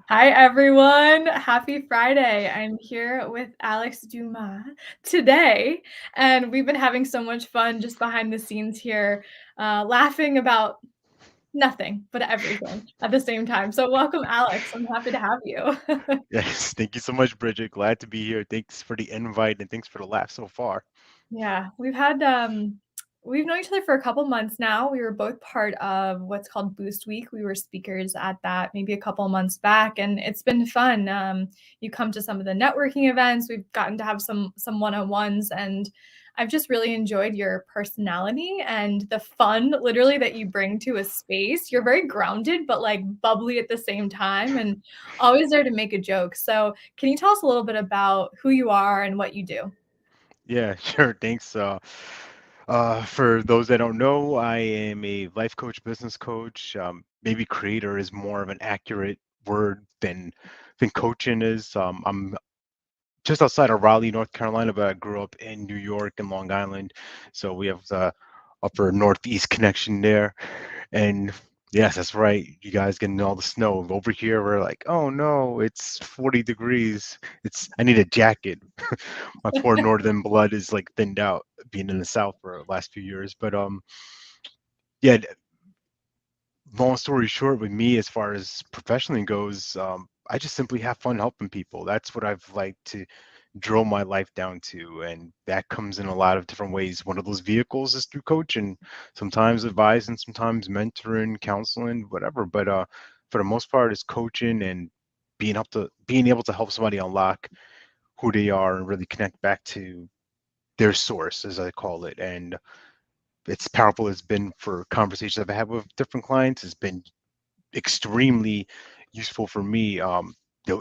Hi, everyone. Happy Friday. I'm here with Alex Dumas today, and we've been having so much fun just behind the scenes here, laughing about nothing but everything at the same time. So, welcome, Alex. I'm happy to have you. Yes, thank you so much, Bridget. Glad to be here. Thanks for the invite and thanks for the laugh so far. Yeah, we've known each other for a couple months now. We were both part of what's called Boost Week. We were speakers at that maybe a couple months back, and it's been fun. You come to some of the networking events. We've gotten to have some one-on-ones, and I've just really enjoyed your personality and the fun, literally, that you bring to a space. You're very grounded, but like bubbly at the same time, and always there to make a joke. So, can you tell us a little bit about who you are and what you do? Yeah, sure. Thanks. For those that don't know, I am a life coach, business coach. Maybe creator is more of an accurate word than coaching is. I'm just outside of Raleigh, North Carolina, but I grew up in New York and Long Island, so we have the upper northeast connection there. And yes, that's right. You guys getting all the snow. Over here, we're like, oh no, it's 40 degrees. I need a jacket. My poor northern blood is like thinned out being in the South for the last few years. But yeah, long story short, with me, as far as professionally goes, I just simply have fun helping people. That's what I've liked to drill my life down to, and that comes in a lot of different ways. One of those vehicles is through coaching, sometimes advising, sometimes mentoring, counseling, whatever. But for the most part, it's coaching and being able to help somebody unlock who they are and really connect back to their source, as I call it. And it's powerful. It's been for conversations I've had with different clients. It's been extremely useful for me.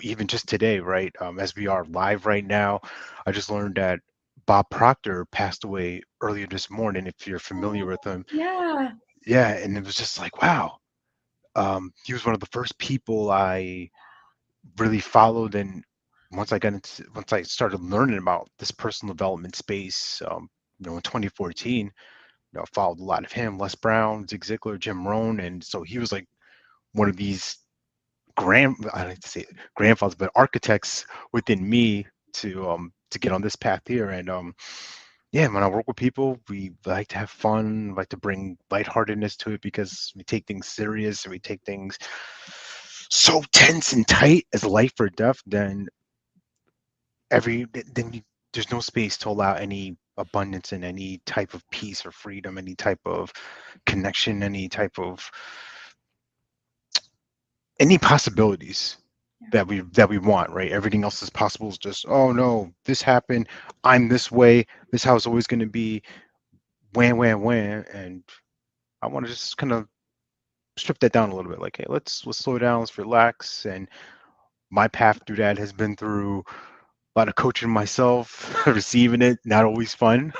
Even just today, right? As we are live right now, I just learned that Bob Proctor passed away earlier this morning. If you're familiar with him, Yeah. yeah, and it was just like, wow. He was one of the first people I really followed, and once I started learning about this personal development space, in 2014, I followed a lot of him, Les Brown, Zig Ziglar, Jim Rohn, and so he was like one of these I like to say grandfathers, but architects within me to get on this path here. And yeah, when I work with people, we like to have fun, like to bring lightheartedness to it because we take things serious and we take things so tense and tight as life or death, then there's no space to allow any abundance and any type of peace or freedom, any type of connection, any possibilities Yeah. that we want, right? Everything else is possible is just, oh no, this happened, I'm this way, this how it's always going to be, wham, and I want to just kind of strip that down a little bit. Like, hey, let's slow down, let's relax. And my path through that has been through a lot of coaching myself, receiving it, not always fun,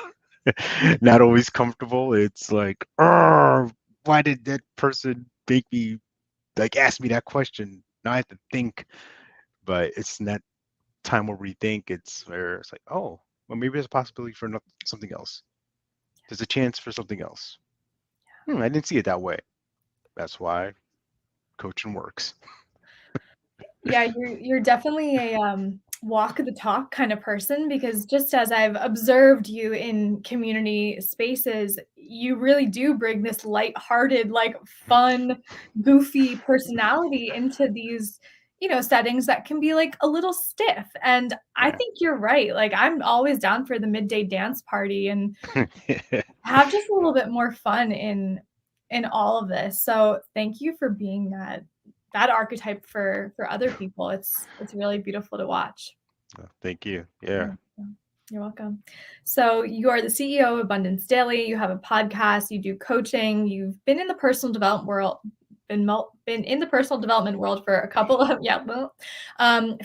not always comfortable. It's like, oh, why did that person make me like ask me that question? Now I have to think, but it's in that time where we think it's where it's like, oh, well, maybe there's a possibility for something else. There's a chance for something else. I didn't see it that way. That's why coaching works. Yeah, you're definitely a walk the talk kind of person because just as I've observed you in community spaces, you really do bring this lighthearted, like fun, goofy personality into these, settings that can be like a little stiff. And I Yeah. think you're right. Like I'm always down for the midday dance party and have just a little bit more fun in all of this. So thank you for being that archetype for other people. It's really beautiful to watch. Thank you. Yeah. Yeah, yeah. You're welcome. So you are the CEO of Abundance Daily. You have a podcast. You do coaching. You've been in the personal development world. Been in the personal development world for a couple of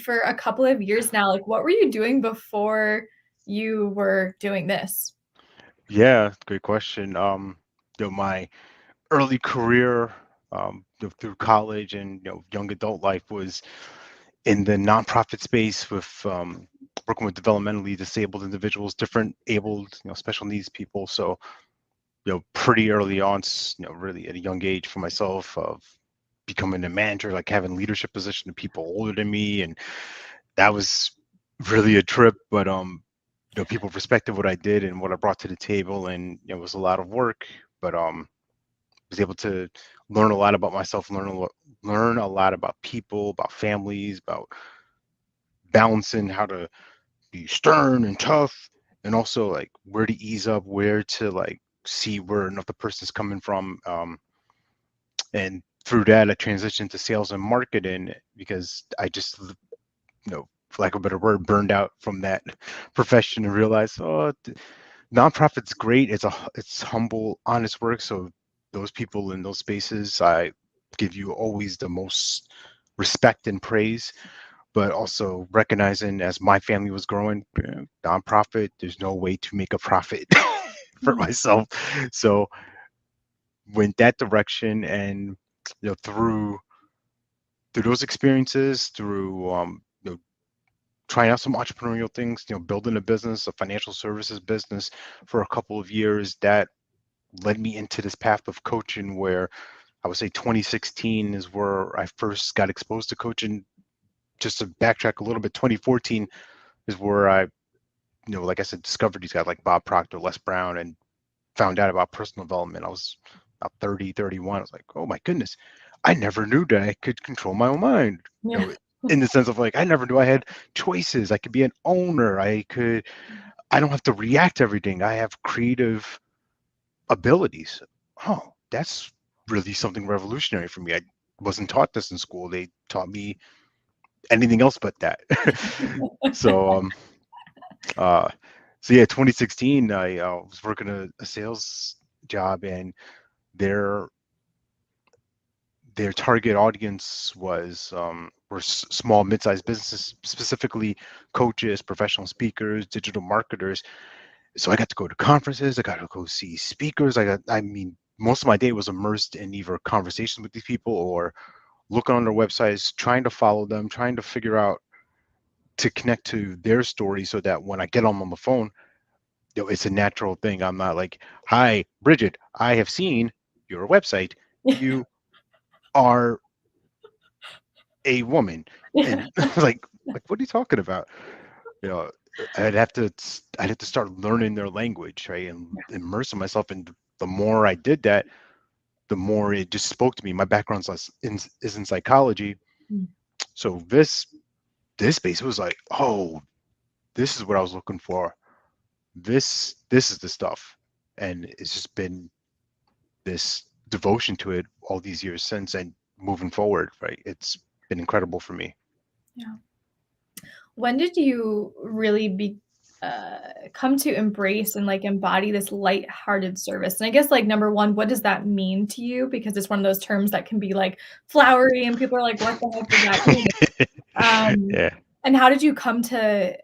for a couple of years now. Like, what were you doing before you were doing this? Yeah, great question. My early career, through college and young adult life was in the nonprofit space with working with developmentally disabled individuals, different abled, special needs people. So, pretty early on, really at a young age for myself of becoming a manager, like having leadership position to people older than me, and that was really a trip. But people respected what I did and what I brought to the table, and it was a lot of work, but was able to learn a lot about myself, learn a lot about people, about families, about balancing how to be stern and tough, and also like where to ease up, where to like see where another person's coming from. And through that, I transitioned to sales and marketing because I just, for lack of a better word, burned out from that profession and realized, oh, nonprofit's great. It's humble, honest work. So those people in those spaces, I give you always the most respect and praise, but also recognizing as my family was growing, nonprofit, there's no way to make a profit for myself. So went that direction, and through those experiences, through trying out some entrepreneurial things, building a business, a financial services business for a couple of years, that led me into this path of coaching, where I would say 2016 is where I first got exposed to coaching. Just to backtrack a little bit, 2014 is where I, like I said, discovered these guys like Bob Proctor, Les Brown, and found out about personal development. I was about 30, 31. I was like, oh my goodness, I never knew that I could control my own mind. Yeah. In the sense of like, I never knew I had choices. I could be an owner. I don't have to react to everything. I have creative abilities. Oh, that's really something revolutionary for me. I wasn't taught this in school. They taught me anything else but that. so, uh, so yeah, 2016, I was working a sales job, and their their target audience were small, mid-sized businesses, specifically coaches, professional speakers, digital marketers. So I got to go to conferences. I got to go see speakers. I mean, most of my day was immersed in either conversations with these people or looking on their websites, trying to follow them, trying to figure out to connect to their story so that when I get them on the phone, it's a natural thing. I'm not like, hi, Bridget, I have seen your website. You are a woman. Yeah. And like, what are you talking about? You know, I'd have to, I'd have to start learning their language, right? And immersing myself. And the more I did that, the more it just spoke to me. My background's is in psychology. Mm. So this space was like, oh, this is what I was looking for. This is the stuff. And it's just been this devotion to it all these years since, and moving forward, right? It's been incredible for me. Yeah. When did you really come to embrace and like embody this lighthearted service? And I guess like number one, what does that mean to you? Because it's one of those terms that can be like flowery, and people are like, "What the heck does that mean?" Yeah. And how did you come to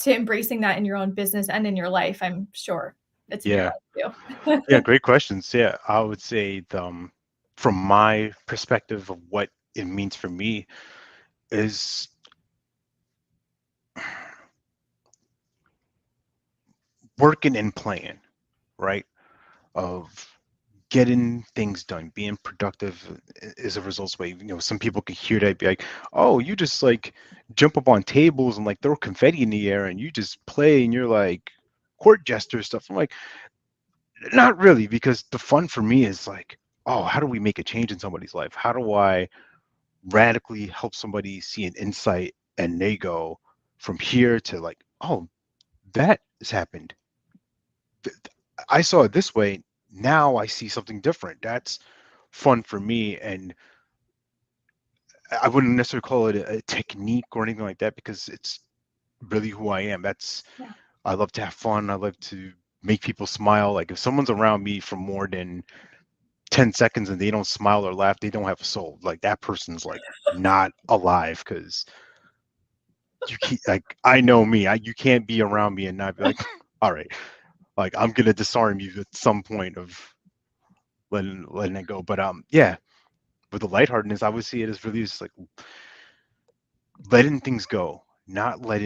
embracing that in your own business and in your life? I'm sure it's in your Yeah. life Yeah. too. Great questions. Yeah. I would say, from my perspective of what it means for me is working and playing, right? Of getting things done, being productive is a results way. Some people could hear that, be like, "Oh, you just like jump up on tables and like throw confetti in the air and you just play and you're like court jester stuff." I'm like, not really, because the fun for me is like, oh, how do we make a change in somebody's life? How do I radically help somebody see an insight and they go from here to like, oh, that has happened. I saw it this way. Now I see something different. That's fun for me. And I wouldn't necessarily call it a technique or anything like that, because it's really who I am. Yeah. I love to have fun. I love to make people smile. Like if someone's around me for more than 10 seconds and they don't smile or laugh, they don't have a soul. Like that person's like not alive, because you can't, like, I know me. You can't be around me and not be like, all right, like I'm gonna disarm you at some point of letting it go. But yeah, with the lightheartedness, I would see it as really just like letting things go, not what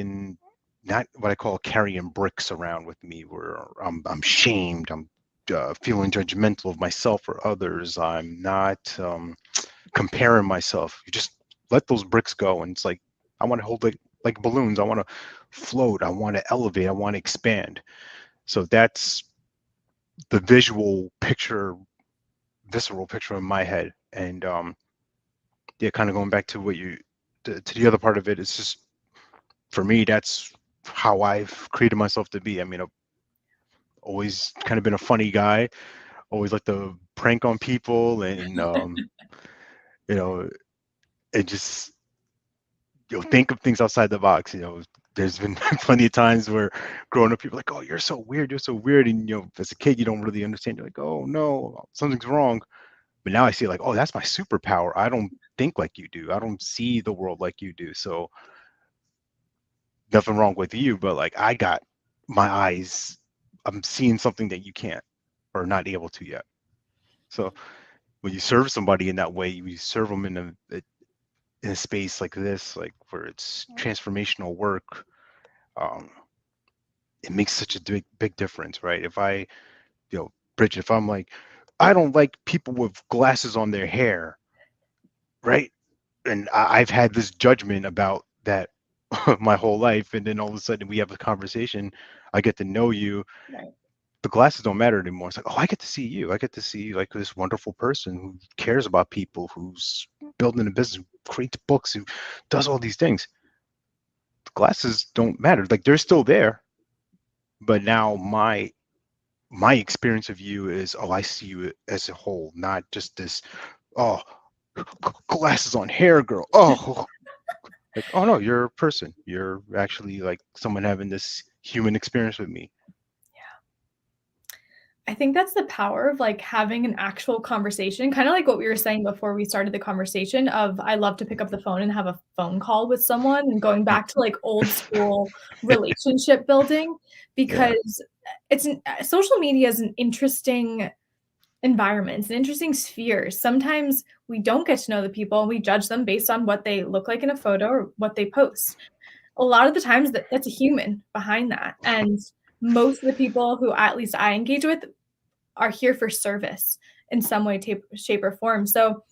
I call carrying bricks around with me, where I'm shamed, I'm feeling judgmental of myself or others. I'm not. comparing myself. You just let those bricks go, and it's like I want to hold like balloons. I want to float. I want to elevate. I want to expand. So that's the visual picture, visceral picture in my head. And yeah, kind of going back to what you to the other part of it. It's just for me. That's how I've created myself to be. I mean, I've always kind of been a funny guy. Always like to prank on people, and you know, it just think of things outside the box. There's been plenty of times where growing up, people are like, "Oh, you're so weird," and as a kid, you don't really understand. You're like, "Oh no, something's wrong." But now I see like, "Oh, that's my superpower. I don't think like you do. I don't see the world like you do." So nothing wrong with you, but like I got my eyes. I'm seeing something that you can't or not able to yet. So when you serve somebody in that way, you serve them in a space like this, like where it's transformational work. Um, it makes such a big difference, right? If I, Bridget, if I'm like, I don't like people with glasses on their hair, right? And I've had this judgment about that my whole life, and then all of a sudden we have a conversation. I get to know you. Right. The glasses don't matter anymore. It's like, oh, I get to see you. I get to see like this wonderful person who cares about people, who's building a business, who creates books, who does all these things. The glasses don't matter. Like they're still there, but now my experience of you is, oh, I see you as a whole, not just this, oh, glasses on hair girl. Oh, like, oh no, you're a person. You're actually like someone having this human experience with me. I think that's the power of like having an actual conversation, kind of like what we were saying before we started the conversation of I love to pick up the phone and have a phone call with someone and going back to like old school relationship building Yeah. because social media is an interesting environment, it's an interesting sphere. Sometimes we don't get to know the people and we judge them based on what they look like in a photo or what they post. A lot of the times that's a human behind that. And most of the people who at least I engage with are here for service in some way, shape, or form. So,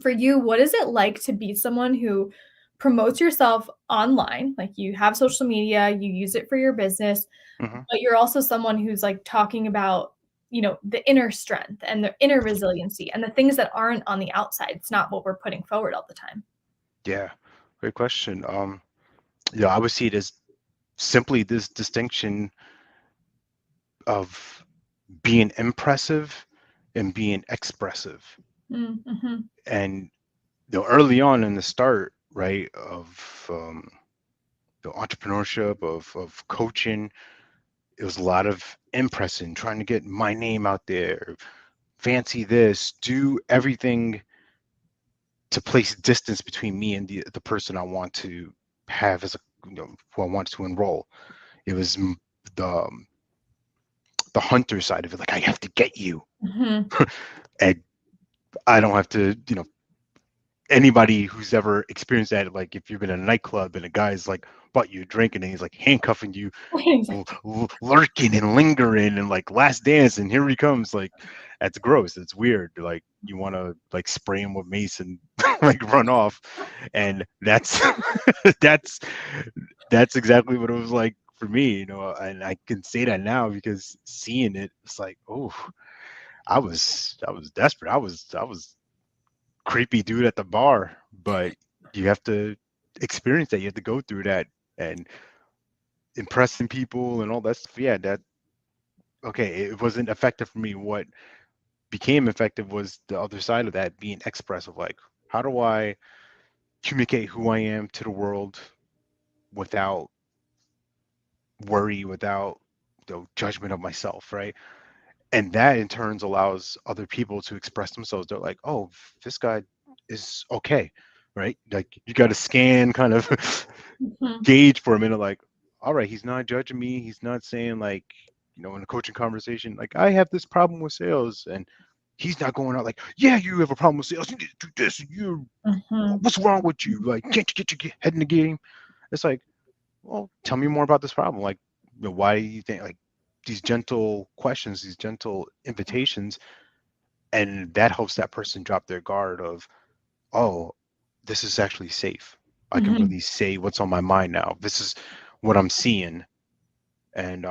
for you, what is it like to be someone who promotes yourself online? Like you have social media, you use it for your business, Hmm. but you're also someone who's like talking about, the inner strength and the inner resiliency and the things that aren't on the outside. It's not what we're putting forward all the time. Yeah. Great question. Yeah, I would see it as simply this distinction of being impressive and being expressive. Mm-hmm. And early on in the start, right, of the entrepreneurship of coaching, it was a lot of impressing, trying to get my name out there, fancy this, do everything to place distance between me and the person I want to have as a who I want to enroll. It was the um, the hunter side of it, like I have to get you, Mm-hmm. and I don't have to, anybody who's ever experienced that, like if you've been in a nightclub and a guy's like bought you a drink and then he's like handcuffing you, lurking and lingering and like last dance and here he comes, like that's gross, it's weird, like you want to like spray him with mace and like run off, and that's that's that's exactly what it was like for me, and I can say that now because seeing it, it's like, oh, I was desperate, I was creepy dude at the bar, but you have to experience that. You have to go through that and impressing people and all that stuff. Yeah, that okay, it wasn't effective for me. What became effective was the other side of that, being expressive. Like, how do I communicate who I am to the world without worry, without judgment of myself, right? And that in turns allows other people to express themselves. They're like, oh, this guy is okay, right? Like you got to scan kind of Mm-hmm. gauge for a minute, like, all right, he's not judging me, he's not saying like, in a coaching conversation, like I have this problem with sales, and he's not going out like, yeah, you have a problem with sales, you need to do this, you Mm-hmm. what's wrong with you, like can't you get your head in the game? It's like, well, tell me more about this problem, like, why do you think, like, these gentle questions, these gentle invitations and that helps that person drop their guard of, oh, this is actually safe. I can Mhm. really say what's on my mind now. This is what I'm seeing. And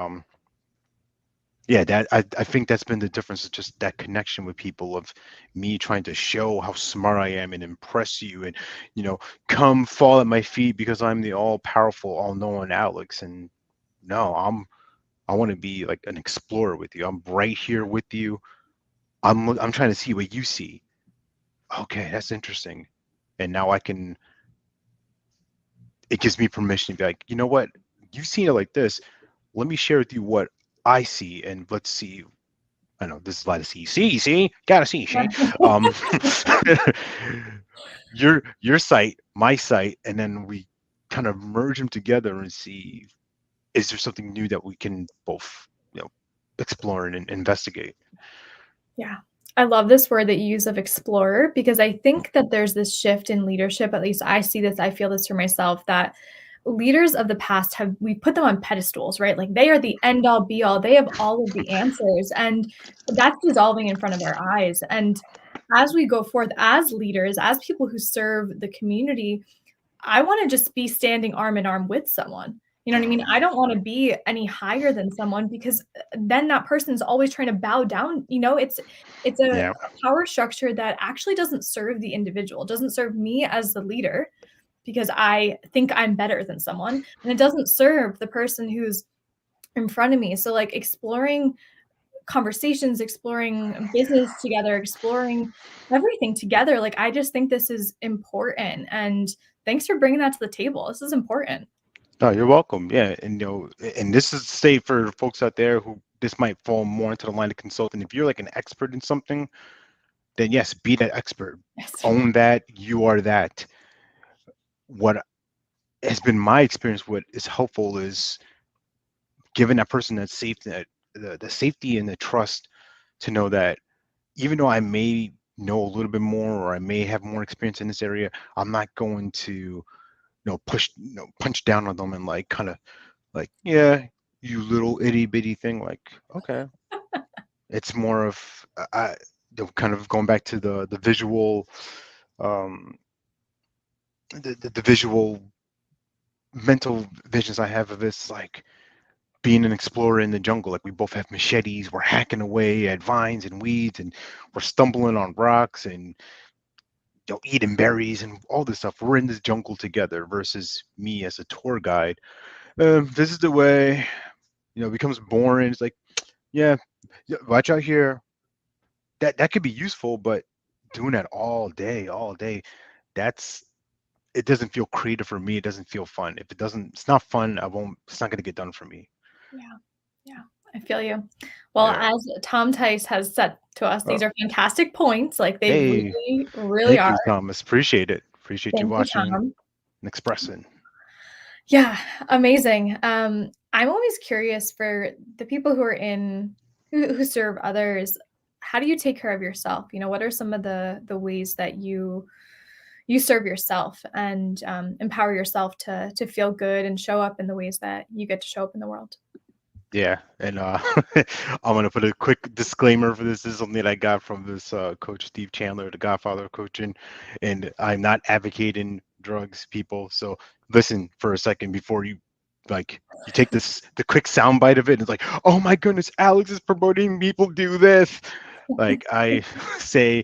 yeah, that I think that's been the difference, is just that connection with people, of me trying to show how smart I am and impress you, and you know, come fall at my feet because I'm the all powerful, all knowing Alex. And no, I want to be like an explorer with you. I'm right here with you. I'm trying to see what you see. Okay, that's interesting. And now I can, it gives me permission to be like, you know what? You've seen it like this. Let me share with you what I see, and let's see. I know this is a lot of see, gotta see. Um, your site, my site, and then we kind of merge them together and see, is there something new that we can both, you know, explore and investigate. Yeah. I love this word that you use of explorer because I think that there's this shift in leadership. At least I see this, I feel this for myself, that leaders of the past have, we put them on pedestals, right? Like they are the end all be all. They have all of the answers. And that's dissolving in front of our eyes. And as we go forth as leaders, as people who serve the community, I want to just be standing arm in arm with someone. You know what I mean? I don't want to be any higher than someone because then that person's always trying to bow down. You know, it's a Yeah. power structure that actually doesn't serve the individual, doesn't serve me as the leader because I think I'm better than someone, and it doesn't serve the person who's in front of me. So like exploring conversations, exploring business together, exploring everything together. Like, I just think this is important. And thanks for bringing that to the table. This is important. No, you're welcome. Yeah, and you know, and this is say for folks out there who this might fall more into the line of consulting. If you're like an expert in something, then yes, be that expert. Yes. Own that. You are that. What has been my experience, what is helpful is giving that person that safety, the safety and the trust to know that even though I may know a little bit more, or I may have more experience in this area, I'm not going to, push, punch down on them and like kind of like, yeah, you little itty bitty thing. Like, okay, it's more of kind of going back to the visual, um, the visual mental visions I have of this, like being an explorer in the jungle. Like we both have machetes, we're hacking away at vines and weeds, and we're stumbling on rocks, and eating berries and all this stuff. We're in this jungle together versus me as a tour guide. This is the way. Becomes boring. It's like, yeah, yeah, watch out here. That could be useful, but doing that all day, that's it doesn't feel creative for me. It doesn't feel fun. If it doesn't, it's not fun. I won't. It's not gonna get done for me. Yeah. Yeah. I feel you. Well, Yeah. as Tom Tice has said to us, Oh, these are fantastic points. Like they hey, really, really thank are. you, Thomas. Appreciate it. Appreciate you Thank you, watching Tom. and expressing. Yeah, amazing. I'm always curious for the people who are in who serve others. How do you take care of yourself? You know, what are some of the ways that you serve yourself and empower yourself to feel good and show up in the ways that you get to show up in the world? Yeah, and I'm gonna put a quick disclaimer for this. This is something that I got from this coach Steve Chandler, the Godfather of coaching, and I'm not advocating drugs, people. So listen for a second before you take the quick sound bite of it, and it's like, oh my goodness, Alex is promoting people do this. Like I say,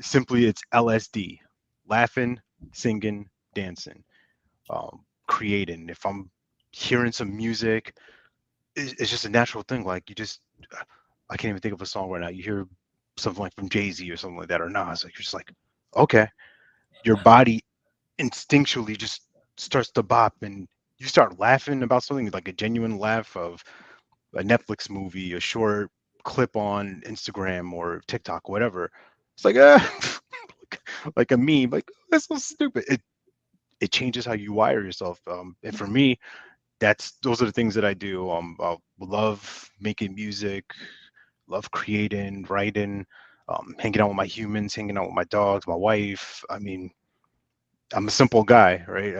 simply it's LSD, laughing, singing, dancing, creating. If I'm hearing some music, it's just a natural thing. Like you just, I can't even think of a song right now. You hear something like from Jay-Z or something like that, or Nas, like you're just like, okay, your body instinctually just starts to bop, and you start laughing about something, like a genuine laugh of a Netflix movie, a short clip on Instagram or TikTok, whatever. It's like, like a meme, like that's so stupid. It changes how you wire yourself. And for me, those are the things that I do. I love making music, love creating, writing, hanging out with my humans, hanging out with my dogs, my wife. I mean, I'm a simple guy, right?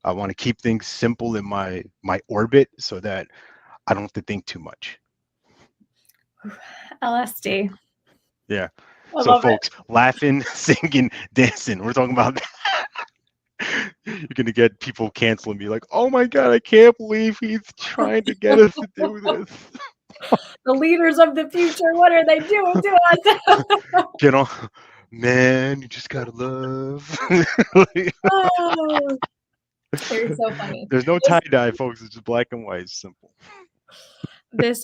I want to keep things simple in my orbit so that I don't have to think too much. LSD. Yeah. I So, love it. folks, laughing, singing, dancing. We're talking about you're gonna get people canceling me like, oh my god, I can't believe he's trying to get us to do this. The leaders of the future, what are they doing to us? Get on, man. You just gotta love. Oh, you're so funny. There's no This tie dye, folks. It's just black and white. It's simple. this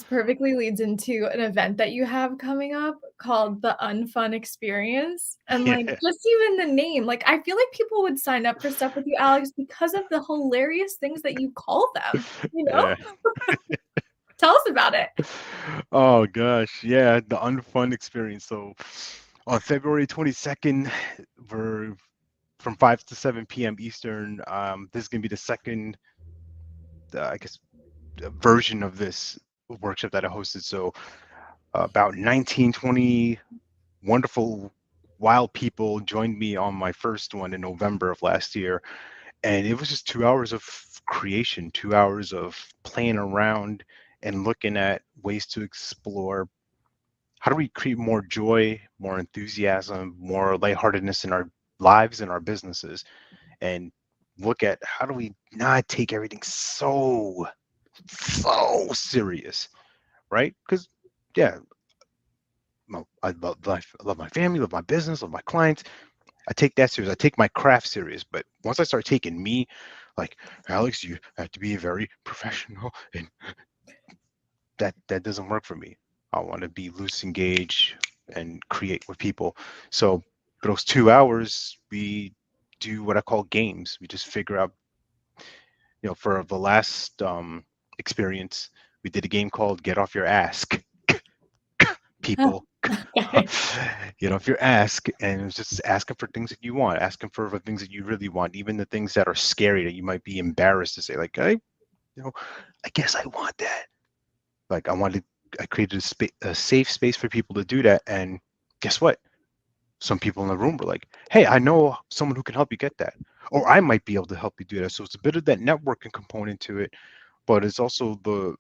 perfectly leads into an event that you have coming up called the Unfun Experience. And Yeah. like just even the name, like I feel like people would sign up for stuff with you, Alex, because of the hilarious things that you call them, you know? Yeah. Tell us about it. Oh gosh, yeah, the unfun experience. So on February 22nd, we're from 5 to 7 p.m. Eastern. This is gonna be the second, I guess, version of this workshop that I hosted. So about 19, 20 wonderful, wild people joined me on my first one in November of last year, and it was just 2 hours of creation, 2 hours of playing around and looking at ways to explore how do we create more joy, more enthusiasm, more lightheartedness in our lives and our businesses, and look at how do we not take everything so serious, right? Because yeah, I love life, I love my family, love my business, love my clients. I take that serious. I take my craft serious. But once I start taking me, like Alex, you have to be very professional, and that doesn't work for me. I want to be loose, engage, and create with people. So for those 2 hours, we do what I call games. We just figure out, for the last experience, we did a game called Get Off Your Ass, people. Okay. If you're ask and it's just asking for things that you want, asking for the things that you really want, even the things that are scary that you might be embarrassed to say, like, I guess I want that. Like I created a safe space for people to do that. And guess what? Some people in the room were like, hey, I know someone who can help you get that. Or I might be able to help you do that. So it's a bit of that networking component to it, but it's also the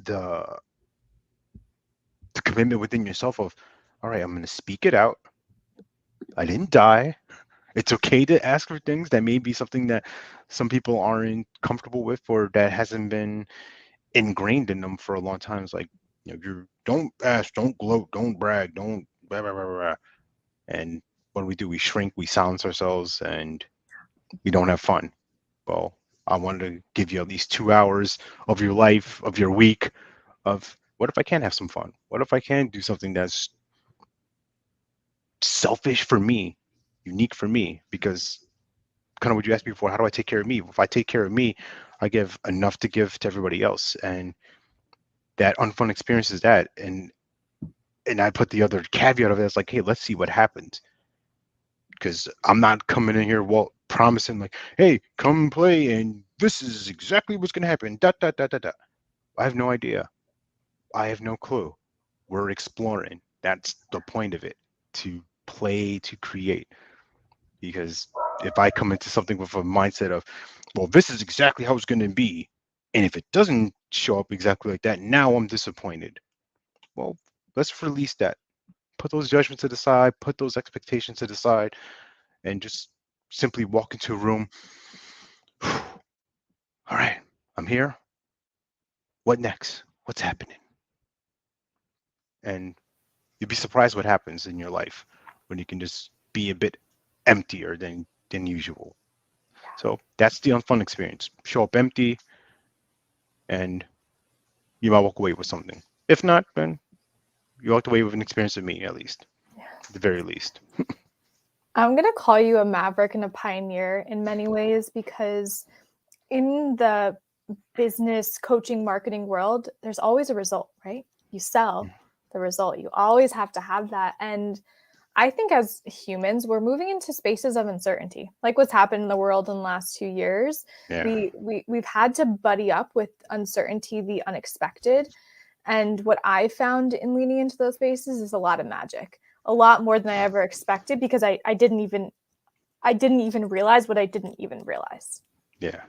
the commitment within yourself of, all right, I'm gonna speak it out. I didn't die. It's okay to ask for things that may be something that some people aren't comfortable with or that hasn't been ingrained in them for a long time. It's like, you don't ask, don't gloat, don't brag, don't blah, blah, blah, blah. And what do? We shrink, we silence ourselves, and we don't have fun. Well, I wanted to give you at least 2 hours of your life, of your week, of what if I can have some fun? What if I can do something that's selfish for me, unique for me? Because kind of what you asked me before, how do I take care of me? If I take care of me, I give enough to give to everybody else. And that unfun experience is that. And I put the other caveat of it as like, hey, let's see what happens. Because I'm not coming in here promising like, hey, come play and this is exactly what's gonna happen. Da da da da da. I have no idea. I have no clue. We're exploring. That's the point of it. To play, to create. Because if I come into something with a mindset of, well, this is exactly how it's going to be, and if it doesn't show up exactly like that, now I'm disappointed. Well, let's release that. Put those judgments to the side, put those expectations to the side, and just simply walk into a room. All right, I'm here. What next? What's happening? And you'd be surprised what happens in your life when you can just be a bit emptier than usual. So that's the unfun experience. Show up empty, and you might walk away with something. If not, then you walked away with an experience with me, at least, at the very least. I'm going to call you a maverick and a pioneer in many ways because in the business coaching marketing world, there's always a result, right? You sell the result. You always have to have that. And I think as humans, we're moving into spaces of uncertainty, like what's happened in the world in the last 2 years. Yeah. We've had to buddy up with uncertainty, the unexpected. And what I found in leaning into those spaces is a lot of magic, a lot more than I ever expected, because I didn't even realize what I didn't even realize. Yeah.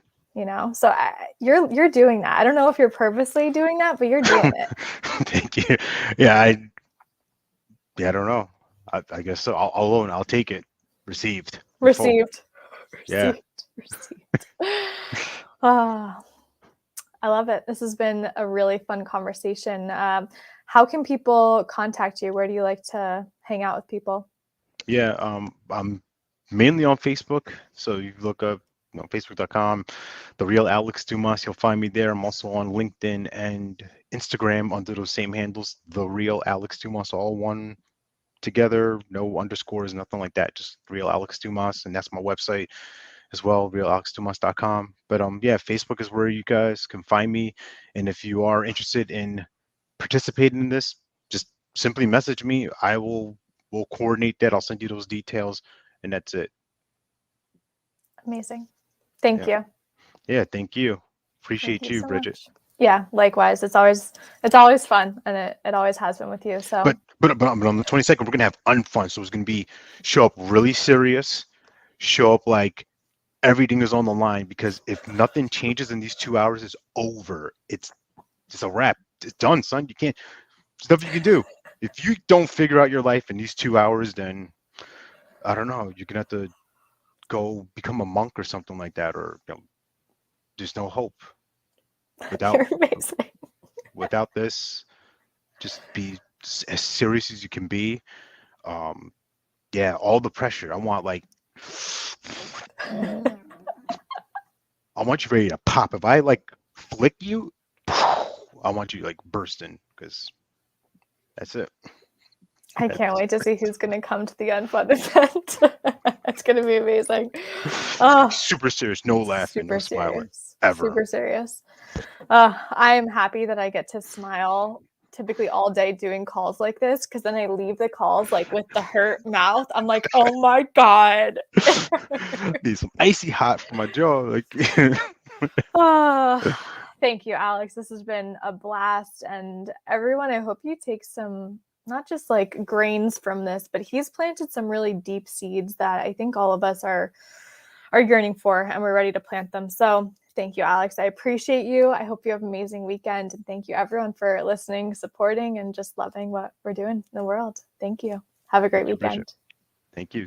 So you're doing that. I don't know if you're purposely doing that, but you're doing it. Thank you. Yeah, Yeah, I don't know. I guess so. I'll own. I'll take it. Received in full. Received. Yeah. Received. Ah, I love it. This has been a really fun conversation. How can people contact you? Where do you like to hang out with people? Yeah. I'm mainly on Facebook. So you look up, Facebook.com, the real Alex Dumas. You'll find me there. I'm also on LinkedIn and Instagram under those same handles, the real Alex Dumas, all one together, no underscores, nothing like that. Just real Alex Dumas, and that's my website as well, realalexdumas.com. But yeah, Facebook is where you guys can find me. And if you are interested in participating in this, just simply message me. Will coordinate that. I'll send you those details, and that's it. Amazing. Thank Yeah. you. Yeah. Thank you. Thank Appreciate you you, so Bridget. much. Yeah, likewise. It's always fun, and it always has been with you. But So but on the 22nd, we're gonna have unfun. So it's gonna be show up really serious, show up like everything is on the line, because if nothing changes in these 2 hours, it's over. It's a wrap. It's done, son. You can't. Stuff you can do. If you don't figure out your life in these 2 hours, then I don't know. You're gonna have to go become a monk or something like that, or there's no hope without you're amazing. without this. Just be as serious as you can be. Um, yeah, all the pressure. I want like, I want you ready to pop. If I like flick you, I want you like bursting, because that's it. I can't That's wait to see who's going to come to the Unfun event. It's going to be amazing. Oh, super serious. No laughing, no super smiling, serious. ever. Super serious. I am happy that I get to smile typically all day doing calls like this, because then I leave the calls like with the hurt mouth. I'm like, oh my God. Need some icy hot for my jaw. Like, Oh, thank you, Alex. This has been a blast. And everyone, I hope you take some, not just like grains from this, but he's planted some really deep seeds that I think all of us are yearning for, and we're ready to plant them. So thank you, Alex. I appreciate you. I hope you have an amazing weekend. And thank you, everyone, for listening, supporting, and just loving what we're doing in the world. Thank you. Have a great thank you, Bridget. weekend. Thank you.